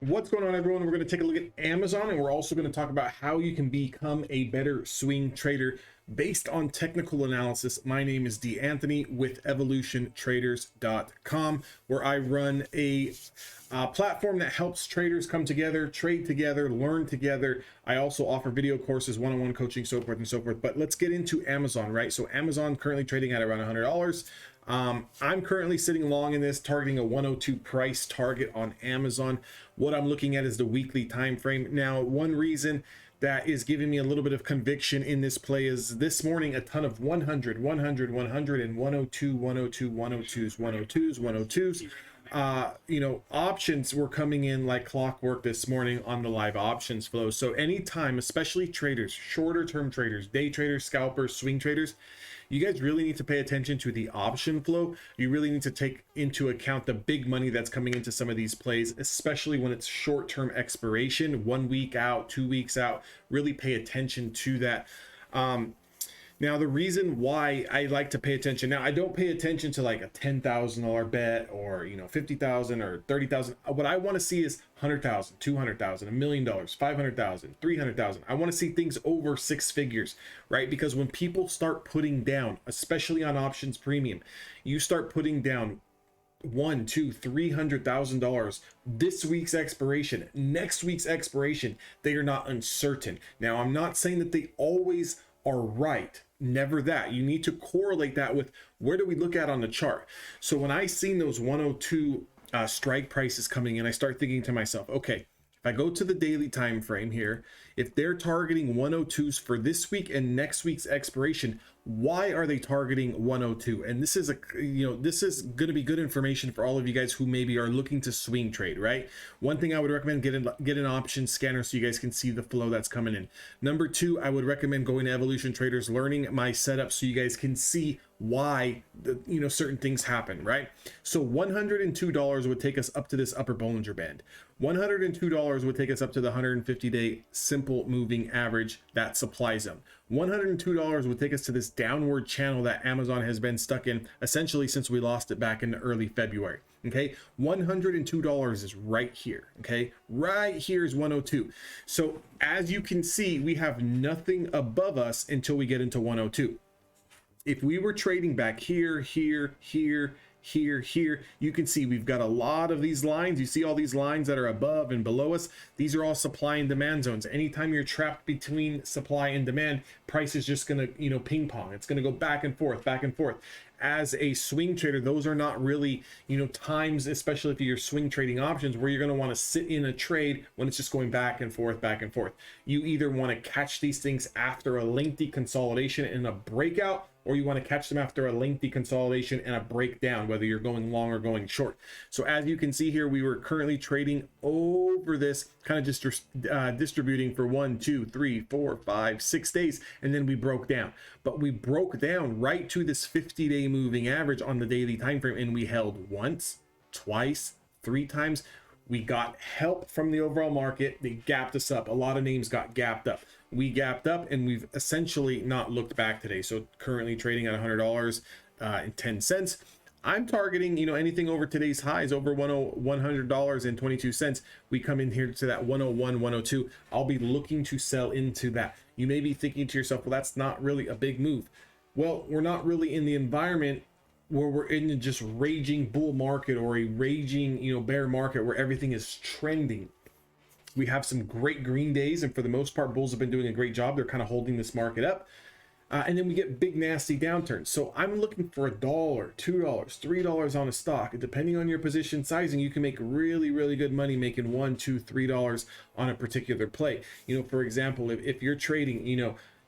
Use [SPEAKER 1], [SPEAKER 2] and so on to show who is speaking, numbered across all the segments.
[SPEAKER 1] What's going on, everyone? We're going to take a look at Amazon, and we're also going to talk about how you can become a better swing trader based on technical analysis. My name is D. Anthony with evolutiontraders.com, where I run a platform that helps traders come together, trade together, learn together. I also offer video courses, one-on-one coaching, so forth and so forth. But let's get into Amazon, right? So Amazon currently trading at around $100. I'm currently sitting long in this, targeting a 102 price target on Amazon. What I'm looking at is the weekly time frame. Now, one reason that is giving me a little bit of conviction in this play is this morning a ton of 100, 100, 100, and 102, 102, 102s, 102s, 102s. Options were coming in like clockwork this morning on the live options flow. So anytime, especially traders, shorter term traders, day traders, scalpers, swing traders, you guys really need to pay attention to the option flow. You really need to take into account the big money that's coming into some of these plays, especially when it's short-term expiration, 1 week out, 2 weeks out. Really pay attention to that. Now, the reason why I like to pay attention, now I don't pay attention to like a $10,000 bet or, $50,000 or $30,000. What I want to see is 100,000, 200,000, $1 million, 500,000, 300,000. I want to see things over six figures, right? Because when people start putting down, especially on options premium, you start putting down $100,000, $200,000, $300,000 this week's expiration, next week's expiration, they are not uncertain. Now, I'm not saying that they always are right. Never that. You need to correlate that with where do we look at on the chart. So when I seen those 102 strike prices coming in, I start thinking to myself, okay, if I go to the daily time frame here, if they're targeting 102s for this week and next week's expiration, why are they targeting 102? And this is this is going to be good information for all of you guys who maybe are looking to swing trade, right? One thing I would recommend, get an option scanner so you guys can see the flow that's coming in. Number two, I would recommend going to Evolution Traders, learning my setup so you guys can see why certain things happen, right? So $102 would take us up to this upper Bollinger Band. $102 would take us up to the 150-day simple moving average, that supply zone. $102 would take us to this downward channel that Amazon has been stuck in essentially since we lost it back in early February. Okay, $102 is right here. Okay, right here is 102. So as you can see, we have nothing above us until we get into 102. If we were trading back here, here, you can see we've got a lot of these lines. You see all these lines that are above and below us. These are all supply and demand zones. Anytime you're trapped between supply and demand, price is just going to, ping pong. It's going to go back and forth, back and forth. As a swing trader, those are not really, times, especially if you're swing trading options, where you're going to want to sit in a trade when it's just going back and forth, back and forth. You either want to catch these things after a lengthy consolidation and a breakout, or you want to catch them after a lengthy consolidation and a breakdown, whether you're going long or going short. So as you can see here, we were currently trading over this, kind of just distributing for 1, 2, 3, 4, 5, 6 days, and then we broke down. But we broke down right to this 50-day moving average on the daily time frame, and we held once, twice, 3 times. We got help from the overall market. They gapped us up. A lot of names got gapped up. We gapped up, and we've essentially not looked back today. So currently trading at $100.10. I'm targeting, anything over today's highs, over $100.22. We come in here to that 101, 102. I'll be looking to sell into that. You may be thinking to yourself, well, that's not really a big move. Well, we're not really in the environment where we're in a just raging bull market or a raging, bear market where everything is trending. We have some great green days, and for the most part, bulls have been doing a great job. They're kind of holding this market up. And then we get big, nasty downturns. So I'm looking for $1, $2, $3 on a stock. Depending on your position sizing, you can make really, really good money making $1, $2, $3 on a particular play. For example, if you're trading,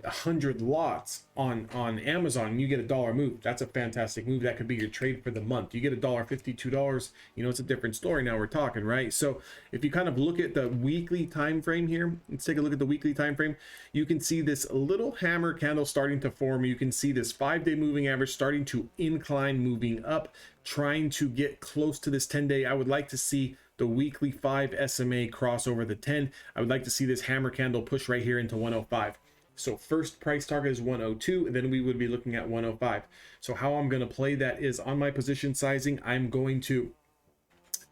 [SPEAKER 1] 100 lots on Amazon and you get $1 move, that's a fantastic move. That could be your trade for the month. You get $1.50, $2, it's a different story. Now we're talking, right? So if you kind of look at the weekly time frame here, let's take a look at the weekly time frame. You can see this little hammer candle starting to form. You can see this 5-day moving average starting to incline, moving up, trying to get close to this 10-day. I would like to see the weekly 5 SMA cross over the 10. I would like to see this hammer candle push right here into 105. So first price target is 102, and then we would be looking at 105. So how I'm going to play that is on my position sizing, I'm going to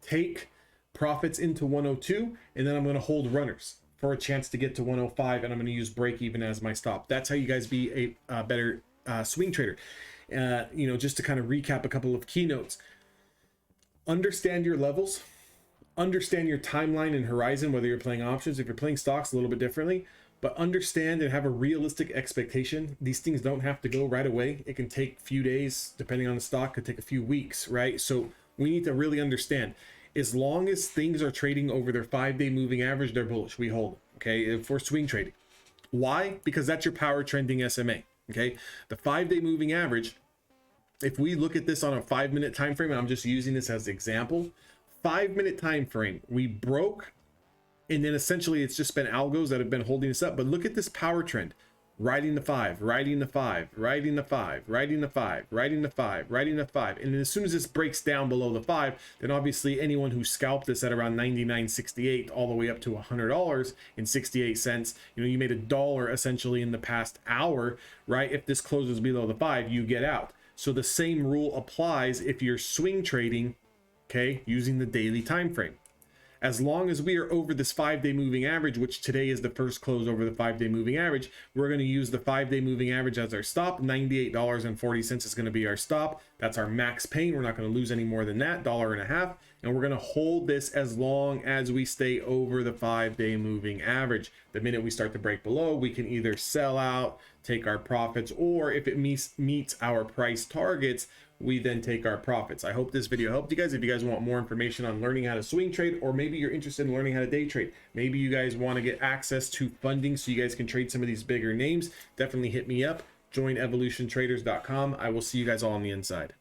[SPEAKER 1] take profits into 102, and then I'm going to hold runners for a chance to get to 105, and I'm going to use break even as my stop. That's how you guys be a better swing trader. You know, just to kind of recap a couple of keynotes. Understand your levels, understand your timeline and horizon, whether you're playing options. If you're playing stocks, a little bit differently, but understand and have a realistic expectation. These things don't have to go right away. It can take a few days, depending on the stock, could take a few weeks, right? So we need to really understand, as long as things are trading over their 5-day moving average, they're bullish. We hold, okay, if we're swing trading. Why? Because that's your power trending SMA, okay? The 5-day moving average, if we look at this on a 5-minute time frame, and I'm just using this as an example, 5-minute time frame, we broke, and then essentially it's just been algos that have been holding us up. But look at this power trend: riding the 5, riding the 5, riding the 5, riding the 5, riding the 5, riding the 5. And then as soon as this breaks down below the 5, then obviously anyone who scalped this at around $99.68 all the way up to $100.68, you know, you made $1 essentially in the past hour, right? If this closes below the 5, you get out. So the same rule applies if you're swing trading, okay, using the daily time frame. As long as we are over this 5-day moving average, which today is the first close over the 5-day moving average, we're going to use the 5-day moving average as our stop. $98.40 is going to be our stop. That's our max pain. We're not going to lose any more than that, $1.50. And we're going to hold this as long as we stay over the 5-day moving average. The minute we start to break below, we can either sell out, take our profits, or if it meets our price targets, we then take our profits. I hope this video helped you guys. If you guys want more information on learning how to swing trade, or maybe you're interested in learning how to day trade, maybe you guys want to get access to funding so you guys can trade some of these bigger names, definitely hit me up. Join evolutiontraders.com. I will see you guys all on the inside.